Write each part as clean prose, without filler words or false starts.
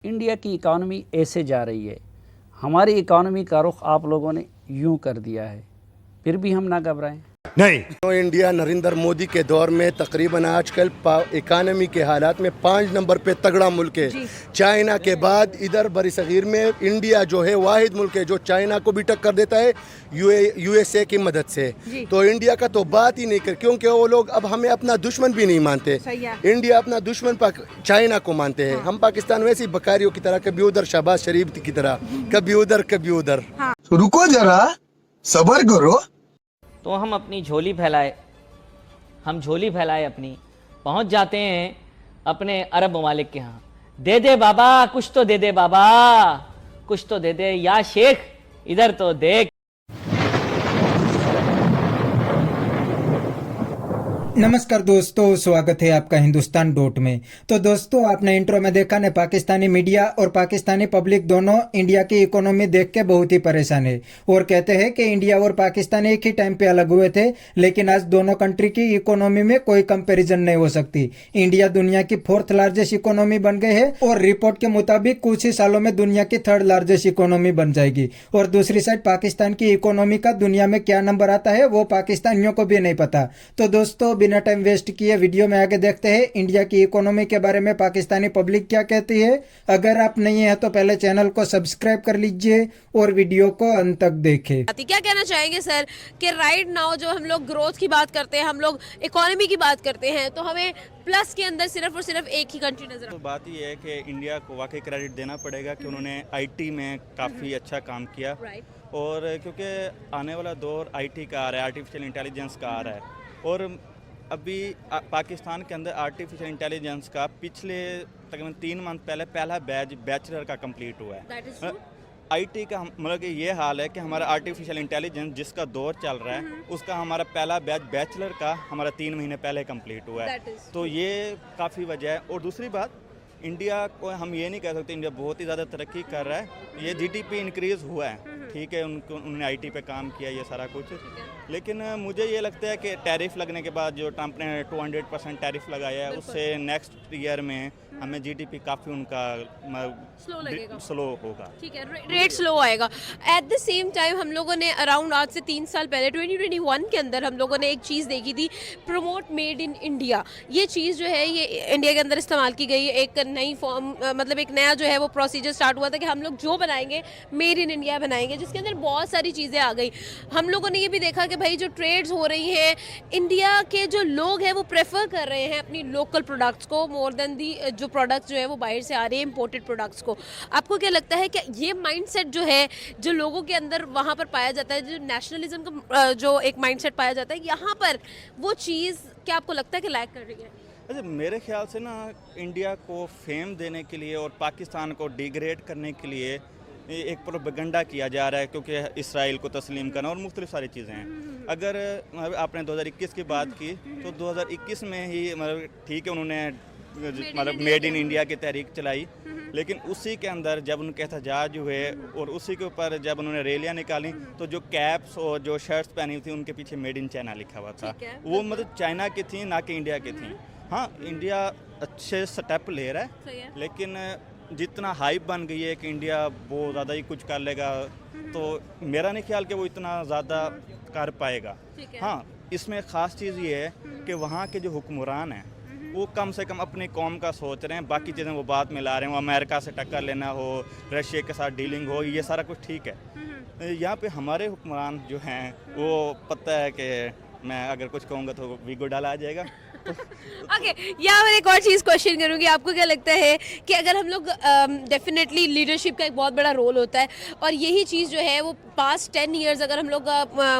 India की economy ऐसे जा रही है, हमारी इकॉनमी का रुख आप लोगों ने यूं कर दिया है, फिर भी हम ना घबराएं। नहीं। तो इंडिया नरेंद्र मोदी के दौर में तकरीबन आजकल इकानमी के हालात में 5 नंबर पे तगड़ा मुल्क है। चाइना के बाद इधर बड़ी सगीर में इंडिया जो है वाहिद मुल्क है जो चाइना को भी टक्कर देता है यूएसए की मदद से। तो इंडिया का तो बात ही नहीं कर, क्योंकि वो लोग अब हमें अपना दुश्मन भी नहीं मानते। इंडिया अपना दुश्मन चाइना को मानते हैं। हम पाकिस्तान वैसी बकारियों की तरह, कभी उधर शहबाज शरीफ की तरह, कभी उधर कभी उधर। रुको जरा, सब्र करो। तो हम अपनी झोली फैलाए, अपनी पहुंच जाते हैं अपने अरब ममालिक के यहाँ। दे दे बाबा कुछ तो दे दे, बाबा कुछ तो दे दे, या शेख इधर तो देख। नमस्कार दोस्तों, स्वागत है आपका हिंदुस्तान डॉट में। तो दोस्तों, आपने इंट्रो में देखा ने पाकिस्तानी मीडिया और पाकिस्तानी पब्लिक दोनों इंडिया की इकोनॉमी देख के बहुत ही परेशान है और कहते हैं कि इंडिया और पाकिस्तान एक ही टाइम पे अलग हुए थे, लेकिन आज दोनों कंट्री की इकोनॉमी में कोई कंपैरिजन नहीं हो सकती। इंडिया दुनिया की 4th लार्जेस्ट इकोनॉमी बन गई है और रिपोर्ट के मुताबिक कुछ ही सालों में दुनिया की 3rd लार्जेस्ट इकोनॉमी बन जाएगी। और दूसरी साइड पाकिस्तान की इकोनॉमी का दुनिया में क्या नंबर आता है वो पाकिस्तानियों को भी नहीं पता। तो दोस्तों, बिना टाइम वेस्ट किए वीडियो में आगे देखते हैं इंडिया की इकोनॉमी के बारे में पाकिस्तानी पब्लिक क्या कहती है। अगर आप नहीं है तो पहले चैनल को सब्सक्राइब कर लीजिए और वीडियो को अंत तक देखें। क्या कहना चाहेंगे सर कि राइट नाउ जो हम लोग ग्रोथ की बात करते हैं, हम लोग इकोनॉमी की बात करते हैं, तो हमें प्लस के अंदर सिर्फ और सिर्फ एक ही कंट्री नजर। तो बात ये है कि इंडिया को वाकई क्रेडिट देना पड़ेगा कि उन्होंने आईटी में काफ़ी अच्छा काम किया। और क्योंकि आने वाला दौर आईटी का आ रहा है, आर्टिफिशियल इंटेलिजेंस का आ रहा है। और अभी पाकिस्तान के अंदर आर्टिफिशियल इंटेलिजेंस का पिछले तकरीबन 3 मंथ पहले पहला बैच बैचलर का कंप्लीट हुआ है। आईटी का मतलब कि ये हाल है कि हमारा आर्टिफिशियल इंटेलिजेंस जिसका दौर चल रहा है उसका हमारा पहला बैच बैचलर का हमारा 3 महीने पहले कंप्लीट हुआ है। तो ये काफ़ी वजह है। और दूसरी बात, इंडिया को हम ये नहीं कह सकते इंडिया बहुत ही ज़्यादा तरक्की कर रहा है। ये जीडीपी इंक्रीज़ हुआ है, ठीक है, उन्होंने आईटी पे काम किया, ये सारा कुछ। लेकिन मुझे ये लगता है कि टैरिफ लगने के बाद जो ट्रंप ने 200% टैरिफ लगाया है, उससे नेक्स्ट ईयर में हमें जीडीपी काफ़ी उनका स्लो होगा। ठीक है, रेट स्लो आएगा। एट द सेम टाइम हम लोगों ने अराउंड आज से 3 साल पहले 2021 के अंदर हम लोगों ने एक चीज़ देखी थी, प्रमोट मेड इन इंडिया। ये चीज़ जो है ये इंडिया के अंदर इस्तेमाल की गई। एक नई फॉर्म, मतलब एक नया जो है वो प्रोसीजर स्टार्ट हुआ था कि हम लोग जो बनाएंगे मेड इन इंडिया बनाएंगे, जिसके अंदर बहुत सारी चीज़ें आ गई। हम लोगों ने ये भी देखा कि भाई जो ट्रेड्स हो रही हैं, इंडिया के जो लोग हैं वो प्रेफर कर रहे हैं अपनी लोकल प्रोडक्ट्स को मोर देन दी जो प्रोडक्ट्स जो है वो बाहर से आ रहे हैं, इंपोर्टेड प्रोडक्ट्स को। आपको क्या लगता है कि ये माइंडसेट जो है जो लोगों के अंदर वहाँ पर पाया जाता है, जो नेशनलिज्म का जो एक माइंडसेट पाया जाता है, यहाँ पर वो चीज़ क्या आपको लगता है कि लैक कर रही है? अच्छा, मेरे ख्याल से ना इंडिया को फेम देने के लिए और पाकिस्तान को डिग्रेड करने के लिए एक प्रोपेगेंडा किया जा रहा है, क्योंकि इसराइल को तस्लीम करना और मुख्तलिफ सारी चीज़ें हैं। अगर आपने 2021 की बात की तो 2021 में ही मतलब ठीक है उन्होंने मतलब मेड इन इंडिया की तहरीक चलाई, लेकिन उसी के अंदर जब उनके एहतजाज हुए और उसी के ऊपर जब उन्होंने रैलियाँ निकाली तो जो कैप्स और जो शर्ट्स पहनी थी उनके पीछे मेड इन चाइना लिखा हुआ था। वो मतलब चाइना की थी, ना कि इंडिया की थी। हाँ, इंडिया अच्छे स्टेप ले रहा है, लेकिन जितना हाइप बन गई है कि इंडिया बहुत ज़्यादा ही कुछ कर लेगा, तो मेरा नहीं ख्याल कि वो इतना ज़्यादा कर पाएगा। हाँ, इसमें ख़ास चीज़ ये है कि वहाँ के जो हुक्मरान हैं वो कम से कम अपनी कौम का सोच रहे हैं, बाकी चीज़ें वो बात में ला रहे हैं। वो अमेरिका से टक्कर लेना हो, रशिया के साथ डीलिंग हो, ये सारा कुछ ठीक है। यहाँ पे हमारे हुक्मरान जो हैं वो पता है कि मैं अगर कुछ कहूँगा तो वीगो डाला आ जाएगा। ओके, यहाँ मैं एक और चीज़ क्वेश्चन करूँगी, आपको क्या लगता है कि अगर हम लोग डेफिनेटली लीडरशिप का एक बहुत बड़ा रोल होता है, और यही चीज़ जो है वो पास्ट 10 ईयर्स अगर हम लोग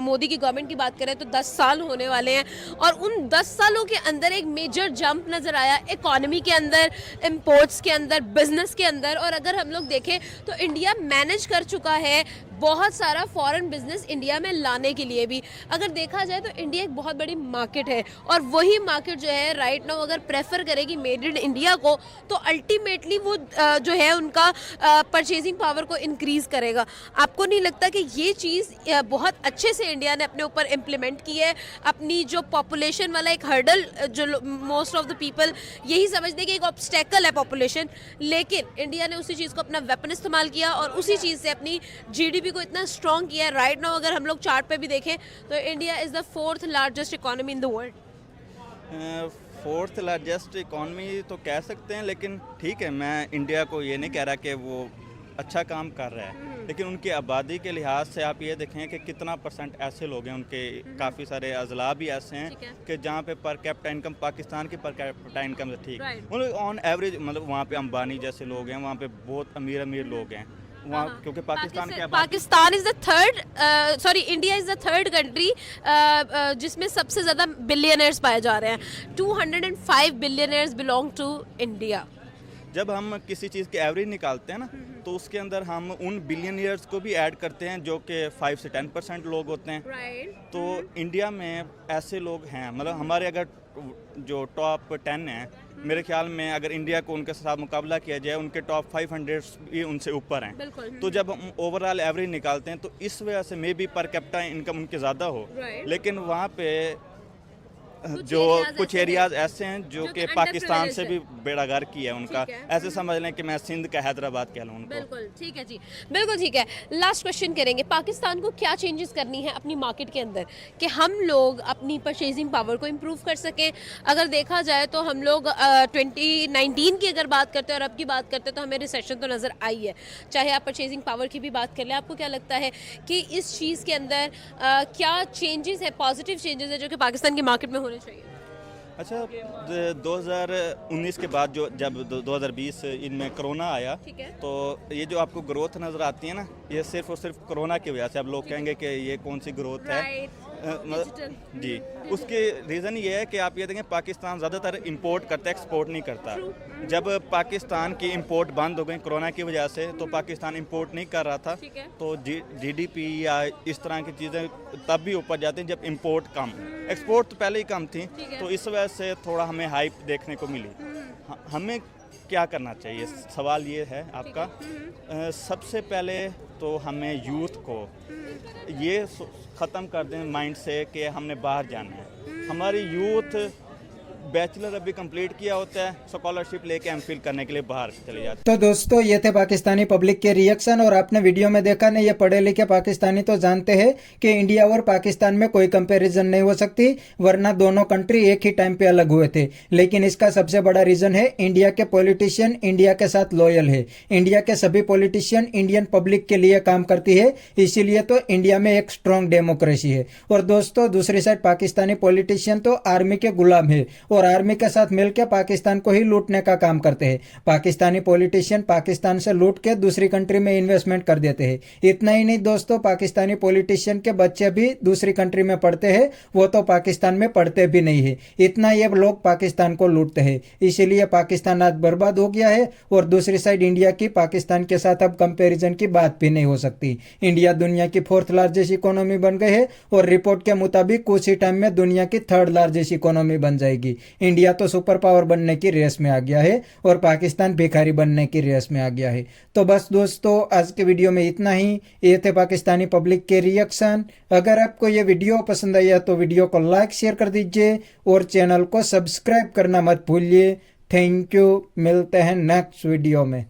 मोदी की गवर्नमेंट की बात करें तो 10 साल होने वाले हैं, और उन 10 सालों के अंदर एक मेजर जंप नज़र आया इकोनॉमी के अंदर, इम्पोर्ट्स के अंदर, बिजनेस के अंदर। और अगर हम लोग देखें तो इंडिया मैनेज कर चुका है बहुत सारा फॉरेन बिजनेस इंडिया में लाने के लिए भी। अगर देखा जाए तो इंडिया एक बहुत बड़ी मार्केट है, और वही मार्केट जो है राइट नाउ अगर प्रेफर करेगी मेड इन इंडिया को, तो अल्टीमेटली वो जो है उनका परचेजिंग पावर को इंक्रीज करेगा। आपको नहीं लगता कि ये चीज़ बहुत अच्छे से इंडिया ने अपने ऊपर इम्प्लीमेंट की है? अपनी जो पॉपुलेशन वाला एक हर्डल, जो मोस्ट ऑफ द पीपल यही समझते हैं कि एक ऑब्स्टेकल है पॉपुलेशन, लेकिन इंडिया ने उसी चीज़ को अपना वेपन इस्तेमाल किया और उसी चीज़ से अपनी जीडीपी को इतना स्ट्रॉन्ग किया है। राइट नाउ अगर हम लोग चार्ट पे भी देखें तो India is the 4th largest economy in the world. 4th largest economy तो कह सकते हैं, लेकिन ठीक है, मैं इंडिया को ये नहीं कह रहा कि वो अच्छा काम कर रहा है, लेकिन उनकी आबादी के लिहाज से आप ये देखें कि कितना % ऐसे लोग हैं, उनके काफ़ी सारे अजला भी ऐसे हैं कि जहाँ पे पर कैपिटा इनकम पाकिस्तान की पर कैपिटा इनकम से ठीक, मतलब ऑन एवरेज, मतलब वहाँ पे अंबानी जैसे लोग हैं, वहाँ पे बहुत अमीर अमीर लोग हैं वहाँ, क्योंकि Pakistan is the third, sorry India is the third country जिसमें सबसे ज़्यादा बिलियनर्स पाए जा रहे हैं। 205 बिलियनर्स बिलोंग टू इंडिया। जब हम किसी चीज़ की एवरेज निकालते हैं ना, तो उसके अंदर हम उन बिलियनियर्स को भी ऐड करते हैं जो कि 5 से 10% लोग होते हैं। तो इंडिया में ऐसे लोग हैं, मतलब हमारे अगर जो टॉप 10 हैं, मेरे ख्याल में अगर इंडिया को उनके साथ मुकाबला किया जाए, उनके टॉप 500 भी उनसे ऊपर हैं। तो जब हम ओवरऑल एवरेज निकालते हैं तो इस वजह से may be per capita income उनकी ज़्यादा हो, लेकिन वहाँ पे जो कुछ एरियाज ऐसे हैं जो कि पाकिस्तान से भी बेड़ागर किया है उनका, ऐसे समझ लें कि मैं सिंध का हैदराबाद कह लूँ उनको। बिल्कुल ठीक है जी, बिल्कुल ठीक है। लास्ट क्वेश्चन करेंगे, पाकिस्तान को क्या चेंजेस करनी है अपनी मार्केट के अंदर कि हम लोग अपनी परचेजिंग पावर को इम्प्रूव कर सकें? अगर देखा जाए तो हम लोग 2019 की अगर बात करते हैं और अब की बात करते हैं तो हमें रिसेशन तो नज़र आई है। चाहे आप परचेजिंग पावर की भी बात कर लें, आपको क्या लगता है कि इस चीज़ के अंदर क्या चेंजेस है, पॉजिटिव चेंजेस है जो कि पाकिस्तान की मार्केट में होने चाहिए? अच्छा, 2019 के बाद जो जब 2020 इनमें कोरोना आया, तो ये जो आपको ग्रोथ नज़र आती है ना, ये सिर्फ और सिर्फ कोरोना की वजह से। अब लोग कहेंगे कि ये कौन सी ग्रोथ है, जी, उसके रीज़न ये है कि आप ये देखें पाकिस्तान ज़्यादातर इंपोर्ट करता है, एक्सपोर्ट नहीं करता। जब पाकिस्तान की इंपोर्ट बंद हो गई कोरोना की वजह से, तो पाकिस्तान इंपोर्ट नहीं कर रहा था, तो जीडीपी या इस तरह की चीज़ें तब भी ऊपर जाती हैं जब इंपोर्ट कम, एक्सपोर्ट तो पहले ही कम थी, तो इस वजह से थोड़ा हमें हाइप देखने को मिली। हमें क्या करना चाहिए, सवाल ये है आपका। सबसे पहले तो हमें यूथ को ये ख़त्म कर दें माइंड से कि हमने बाहर जाना है। हमारी यूथ बैचलर अभी कंप्लीट किया होता है, स्कॉलरशिप लेके एमफिल करने के लिए बाहर चले जाते हैं। तो दोस्तों ये थे पाकिस्तानी पब्लिक के रिएक्शन, और आपने वीडियो में देखा नहीं, ये पढ़े लिखे पाकिस्तानी तो जानते हैं कि इंडिया और पाकिस्तान में कोई कंपैरिजन नहीं हो सकती, वरना दोनों कंट्री एक ही टाइम पे अलग हुए थे। लेकिन इसका सबसे बड़ा रीजन है इंडिया के पॉलिटिशियन इंडिया के साथ लॉयल है। इंडिया के सभी पॉलिटिशियन इंडियन पब्लिक के लिए काम करती है, इसीलिए तो इंडिया में एक स्ट्रॉन्ग डेमोक्रेसी है। और दोस्तों दूसरी साइड पाकिस्तानी पॉलिटिशियन तो आर्मी के गुलाम है और आर्मी के साथ मिलकर पाकिस्तान को ही लूटने का काम करते हैं। पाकिस्तानी पॉलिटिशियन पाकिस्तान से लूट के दूसरी कंट्री में इन्वेस्टमेंट कर देते हैं। इतना ही नहीं दोस्तों, पाकिस्तानी पॉलिटिशियन के बच्चे भी दूसरी कंट्री में पढ़ते हैं, वो तो पाकिस्तान में पढ़ते भी नहीं है। इतना ये लोग पाकिस्तान को लूटते हैं, इसीलिए पाकिस्तान आज बर्बाद हो गया है। और दूसरी साइड इंडिया की पाकिस्तान के साथ अब कंपेरिजन की बात भी नहीं हो सकती। इंडिया दुनिया की 4th लार्जेस्ट इकोनॉमी बन गई है और रिपोर्ट के मुताबिक कुछ ही टाइम में दुनिया की 3rd लार्जेस्ट इकोनॉमी बन जाएगी। इंडिया तो सुपर पावर बनने की रेस में आ गया है और पाकिस्तान भिखारी बनने की रेस में आ गया है। तो बस दोस्तों आज के वीडियो में इतना ही। ये थे पाकिस्तानी पब्लिक के रिएक्शन। अगर आपको ये वीडियो पसंद आया तो वीडियो को लाइक शेयर कर दीजिए और चैनल को सब्सक्राइब करना मत भूलिए। थैंक यू, मिलते हैं नेक्स्ट वीडियो में।